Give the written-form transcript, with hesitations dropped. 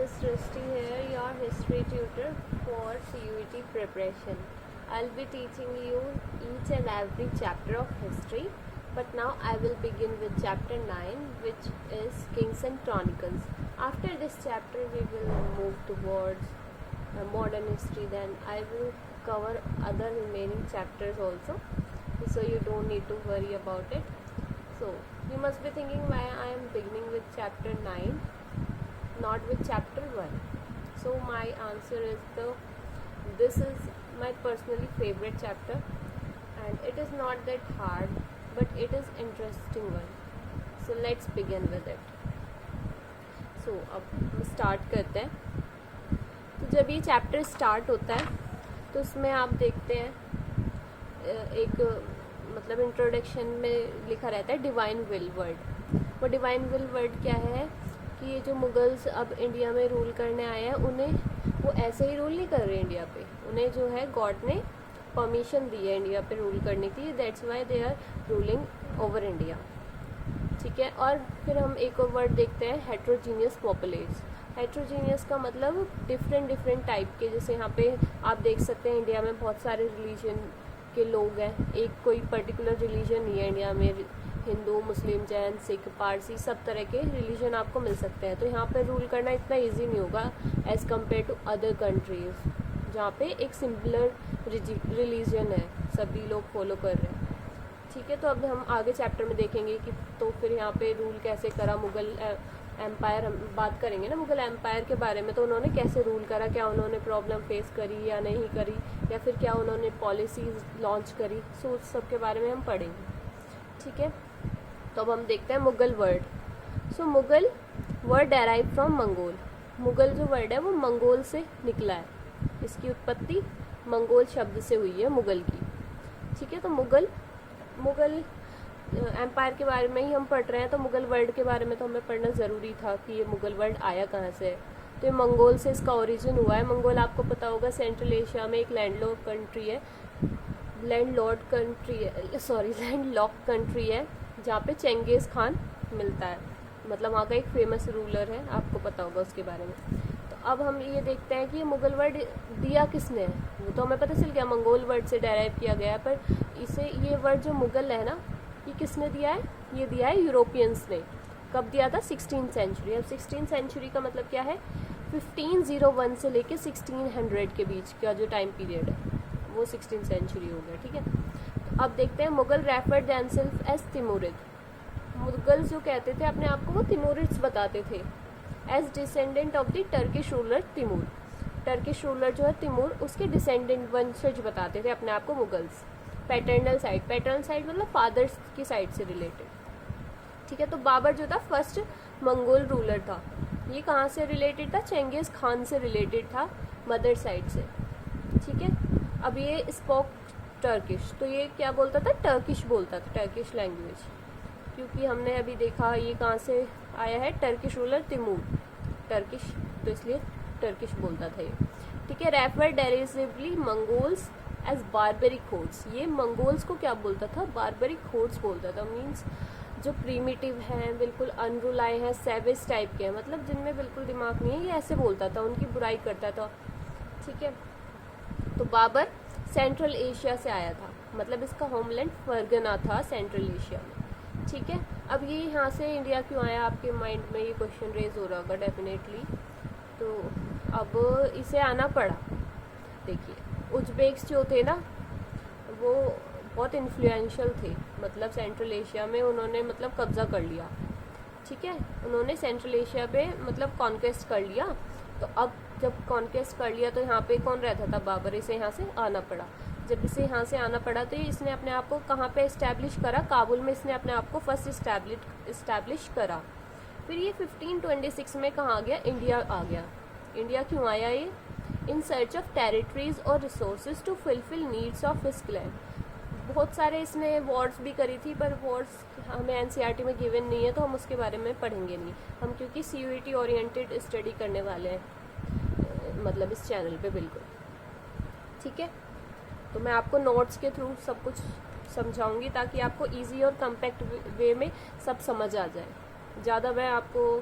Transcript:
is Srishti here, your history tutor for CUET preparation. I'll be teaching you each and every chapter of history, but now I will begin with chapter 9, which is Kings and Chronicles. After this chapter, we will move towards modern history. Then I will cover other remaining chapters also, so you don't need to worry about it. So you must be thinking why I am beginning with chapter 9, not with chapter 1. So my answer is this is my personally favorite chapter, and it is not that hard, but it is interesting one. So let's begin with it. So अब start करते हैं. तो जब ये chapter start होता है तो उसमें आप देखते हैं एक मतलब इंट्रोडक्शन में लिखा रहता है डिवाइन विल वर्ड. वो डिवाइन विल वर्ड क्या है कि ये जो मुगल्स अब इंडिया में रूल करने आए हैं, उन्हें वो ऐसे ही रूल नहीं कर रहे इंडिया पे. उन्हें जो है गॉड ने परमिशन दी है इंडिया पे रूल करने की. That's why they are ruling over India. ठीक है. और फिर हम एक और वर्ड देखते हैं हेट्रोजीनियस पॉपुलेट्स. हेट्रोजीनियस का मतलब डिफरेंट टाइप के. जैसे यहाँ पे आप देख सकते हैं इंडिया में बहुत सारे रिलीजन के लोग हैं. एक कोई पर्टिकुलर रिलीजन नहीं है इंडिया में. हिंदू, मुस्लिम, जैन, सिख, पारसी सब तरह के रिलीजन आपको मिल सकते हैं. तो यहाँ पे रूल करना इतना इजी नहीं होगा as compare to other countries जहाँ पे एक सिंपलर रिलीजन है, सभी लोग फॉलो कर रहे हैं. ठीक है. तो अब हम आगे चैप्टर में देखेंगे कि तो फिर यहाँ पे रूल कैसे करा मुगल एम्पायर. हम बात करेंगे ना मुगल एम्पायर के बारे में. तो उन्होंने कैसे रूल करा, क्या उन्होंने प्रॉब्लम फेस करी या नहीं करी, या फिर क्या उन्होंने पॉलिसीज लॉन्च करी. सो उस सब के बारे में हम पढ़ेंगे. ठीक है. तो अब हम देखते हैं Mughal word. So Mughal word derive from Mongol. Mughal जो वर्ड है वो मंगोल से निकला है. इसकी उत्पत्ति मंगोल शब्द से हुई है, मुगल की. ठीक है. तो मुगल एम्पायर के बारे में ही हम पढ़ रहे हैं, तो मुगल वर्ड के बारे में तो हमें पढ़ना ज़रूरी था कि ये मुगल वर्ड आया कहाँ से है. तो ये मंगोल से इसका ओरिजिन हुआ है. मंगोल आपको पता होगा सेंट्रल एशिया में एक लैंडलॉक कंट्री है जहाँ पे चेंगिस खान मिलता है. मतलब वहाँ का एक फेमस रूलर है, आपको पता होगा उसके बारे में. तो अब हम ये देखते हैं कि ये मुगल वर्ड दिया किसने है. वो तो हमें पता चल गया मंगोल वर्ड से डेराइव किया गया है, पर इसे ये वर्ड जो मुगल है ना, ये किसने दिया है? ये दिया है यूरोपियंस ने. कब दिया था? 16th century. अब 16th सेंचुरी का मतलब क्या है? 1501 से लेके 1600 के बीच का जो टाइम पीरियड है वो 16th सेंचुरी हो गया. ठीक है. तो अब देखते हैं Mughal referred themselves as Timurid. Mughal जो कहते थे अपने आप को वो तिमुरिड्स बताते थे, as descendant of the Turkish ruler Timur. Turkish ruler जो है तिमूर, उसके डिसेंडेंट वंशज बताते थे अपने आप को मुगल्स. पैटर्नल साइड मतलब फादर्स की साइड से रिलेटेड. ठीक है. तो बाबर जो था फर्स्ट मंगोल रूलर था. ये कहाँ से रिलेटेड था? चेंगिस खान से रिलेटेड था, मदर साइड से. ठीक है. अब ये स्पोक टर्किश, तो ये क्या बोलता था? टर्किश बोलता था, टर्किश लैंग्वेज. क्योंकि हमने अभी देखा ये कहाँ से आया है, टर्किश रूलर तिमूर, टर्किश, तो इसलिए टर्किश बोलता था ये. ठीक है. Refer derisively Mongols as barbaric hordes. ये मंगोल्स को क्या बोलता था? बारबेरिक होर्ड्स बोलता था. मीन्स जो प्रीमिटिव हैं, बिल्कुल अनरुलाए हैं, सैवेज टाइप के हैं, मतलब जिनमें बिल्कुल दिमाग नहीं है, ये ऐसे बोलता था, उनकी बुराई करता था. ठीक है. तो बाबर सेंट्रल एशिया से आया था, मतलब इसका होमलैंड फरगना था सेंट्रल एशिया में. ठीक है. अब ये यहाँ से इंडिया क्यों आया, आपके माइंड में ये क्वेश्चन रेज हो रहा होगा डेफिनेटली. तो अब इसे आना पड़ा. देखिए उज्बेक्स जो थे ना, वो बहुत इन्फ्लुएंशियल थे, मतलब सेंट्रल एशिया में उन्होंने मतलब कब्जा कर लिया. ठीक है. उन्होंने सेंट्रल एशिया पे मतलब कॉन्क्वेस्ट कर लिया. तो अब जब कॉन्क्वेस्ट कर लिया तो यहाँ पे कौन रहता था? बाबर. इसे यहाँ से आना पड़ा. जब इसे यहाँ से आना पड़ा तो इसने अपने आप को कहाँ पे इस्टेब्लिश करा? काबुल में इसने अपने आप को फर्स्ट इस्टेब्लिश करा. फिर ये 1526 में कहाँ आ गया? इंडिया आ गया. इंडिया क्यों आया ये? इन सर्च ऑफ टेरिटरीज और resources to fulfil needs of his clan. बहुत सारे इसने वॉर्स भी करी थी, पर वॉर्स हमें एनसीईआरटी में गिवन नहीं है, तो हम उसके बारे में पढ़ेंगे नहीं हम, क्योंकि सीयूईटी ओरिएंटेड स्टडी करने वाले हैं मतलब इस चैनल पे बिल्कुल. ठीक है. तो मैं आपको नोट्स के थ्रू सब कुछ समझाऊंगी ताकि आपको इजी और कम्पैक्ट वे में सब समझ आ जाए. ज़्यादा मैं आपको